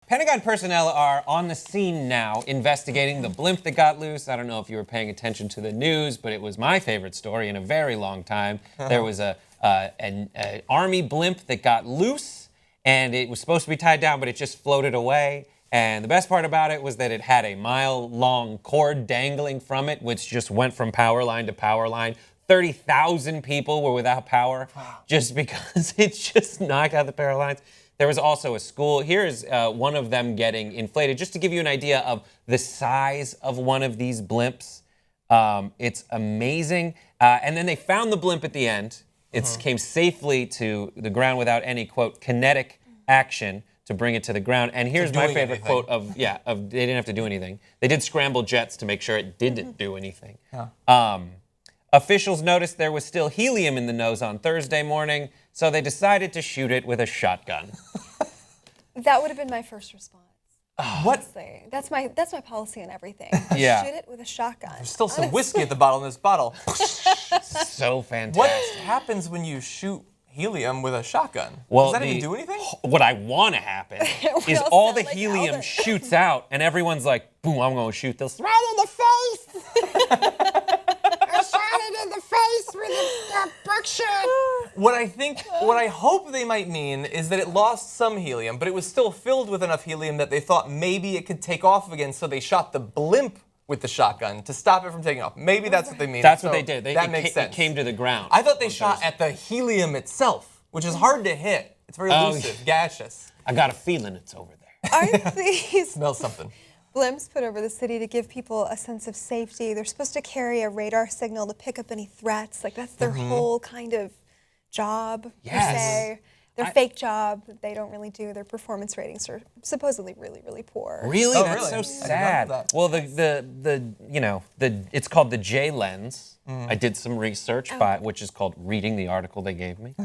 Pentagon personnel are on the scene now investigating the blimp that got loose. I don't know if you were paying attention to the news, but it was my favorite story in a very long time. There was an Army blimp that got loose, and it was supposed to be tied down, but it just floated away. And the best part about it was that it had a mile-long cord dangling from it, which just went from power line to power line. 30,000 people were without power just because it just knocked out the power lines. There was also a school. Here is one of them getting inflated, just to give you an idea of the size of one of these blimps. It's amazing. And then they found the blimp at the end. It came safely to the ground without any, quote, kinetic action to bring it to the ground. And here's my favorite quote of they didn't have to do anything. They did scramble jets to make sure it didn't do anything. Officials noticed there was still helium in the nose on Thursday morning, so they decided to shoot it with a shotgun. That would have been my first response. What? Honestly. That's my policy on everything. Yeah. Shoot it with a shotgun. There's still some whiskey at the bottom of this bottle. So fantastic. What happens when you shoot helium with a shotgun? Well, Does that even do anything? What I want to happen is all the helium shoots out, and everyone's like, boom, I'm going to shoot this right in the face. I shot it in the face with a buckshot. What I hope they might mean is that it lost some helium, but it was still filled with enough helium that they thought maybe it could take off again, so they shot the blimp with the shotgun to stop it from taking off. Maybe that's what they mean. That's what they did. That makes sense. It came to the ground. I thought they shot at the helium itself, which is hard to hit. It's very elusive, gaseous. I got a feeling it's over there. Aren't these Smells something. blimps put over the city to give people a sense of safety? They're supposed to carry a radar signal to pick up any threats. Like, that's their whole kind of job, per se. Their fake job that they don't really do. Their performance ratings are supposedly really, really poor. Really? Oh, That's really? so I didn't know sad. that. Well, it's called the J lens. I did some research which is called reading the article they gave me.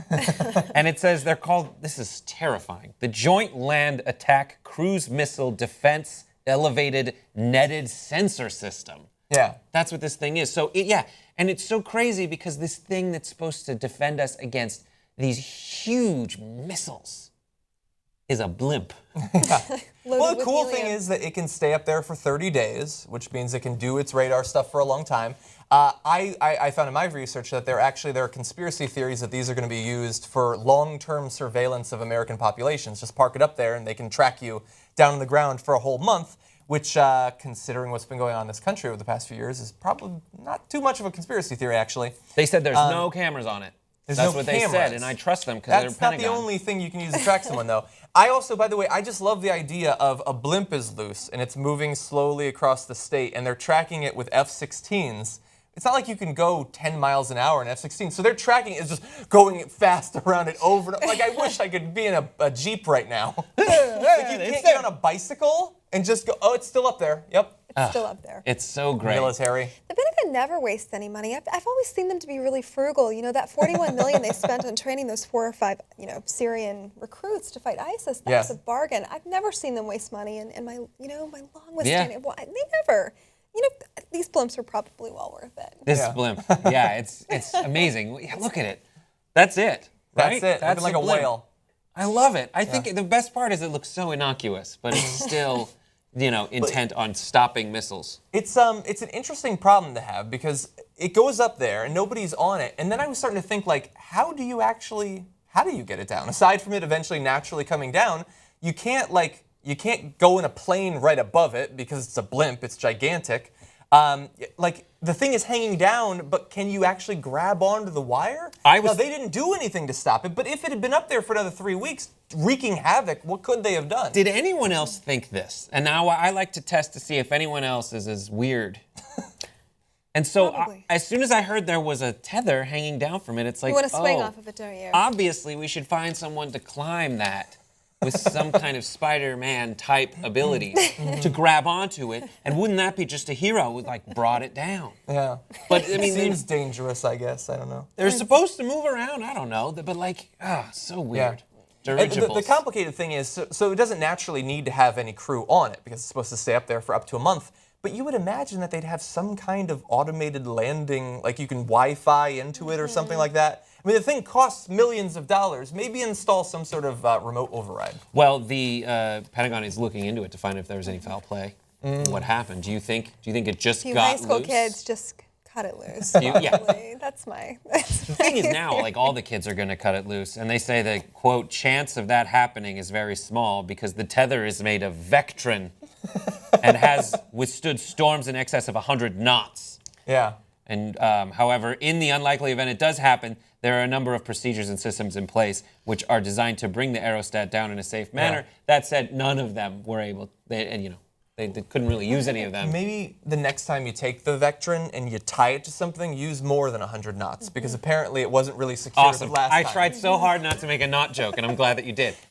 And it says they're called, this is terrifying, the Joint Land Attack Cruise Missile Defense Elevated Netted Sensor System. Yeah. That's what this thing is. So, and it's so crazy because this thing that's supposed to defend us against these huge missiles is a blimp. Well, the cool thing is that it can stay up there for 30 days, which means it can do its radar stuff for a long time. I found in my research that there are conspiracy theories that these are going to be used for long-term surveillance of American populations. Just park it up there and they can track you down on the ground for a whole month, which, considering what's been going on in this country over the past few years, is probably not too much of a conspiracy theory, actually. They said there's no cameras on it. That's what they said, and I trust them because they're Pentagon. That's not the only thing you can use to track someone, though. I also, by the way, I just love the idea of a blimp is loose, and it's moving slowly across the state, and they're tracking it with F-16s. It's not like you can go 10 miles an hour in F-16, so their tracking is just going fast around it over and over. Like, I wish I could be in a Jeep right now. Like, you can't get on a bicycle and just go, oh, it's still up there. Yep. It's still up there. It's so great. Military. The Pentagon never wastes any money. I've always seen them to be really frugal. You know, that $41 million they spent on training those 4 or 5, Syrian recruits to fight ISIS, that was a bargain. I've never seen them waste money in my long withstanding. Well, they never. These blimps are probably well worth it. This blimp. Yeah, it's amazing. Yeah, look at it. That's it. Right? That's it. That's Looking like a blimp. whale. I love it. I think the best part is it looks so innocuous, but it's still, intent on stopping missiles. It's an interesting problem to have because it goes up there and nobody's on it. And then I was starting to think, like, how do you get it down? Aside from it eventually naturally coming down, you can't go in a plane right above it because it's a blimp, it's gigantic. The thing is hanging down, but can you actually grab onto the wire? Now, they didn't do anything to stop it, but if it had been up there for another 3 weeks, wreaking havoc, what could they have done? Did anyone else think this? And now I like to test to see if anyone else is as weird. And so as soon as I heard there was a tether hanging down from it, it's like, you want to swing off of it, don't you? Obviously, we should find someone to climb that with some kind of Spider-Man type ability to grab onto it. And wouldn't that be just a hero who brought it down? Yeah. But I mean, seems dangerous, I guess. I don't know. They're supposed to move around. I don't know. But so weird. Yeah. The complicated thing is, so it doesn't naturally need to have any crew on it because it's supposed to stay up there for up to a month. But you would imagine that they'd have some kind of automated landing, like you can Wi-Fi into it or something like that. I mean, the thing costs millions of dollars. Maybe install some sort of remote override. Well, the Pentagon is looking into it to find if there was any foul play. What happened? Do you think it just Few got high school loose? kids just cut it loose. Yeah. Probably. That's my. The thing is now, like, all the kids are going to cut it loose, and they say the, quote, chance of that happening is very small because the tether is made of Vectrin and has withstood storms in excess of 100 knots. Yeah. And however, in the unlikely event it does happen, there are a number of procedures and systems in place which are designed to bring the aerostat down in a safe manner. Yeah. That said, none of them were able, they couldn't really use any of them. Maybe the next time you take the Vectrin and you tie it to something, use more than 100 knots because apparently it wasn't really secure Awesome. the last time. I tried so hard not to make a knot joke, and I'm glad that you did.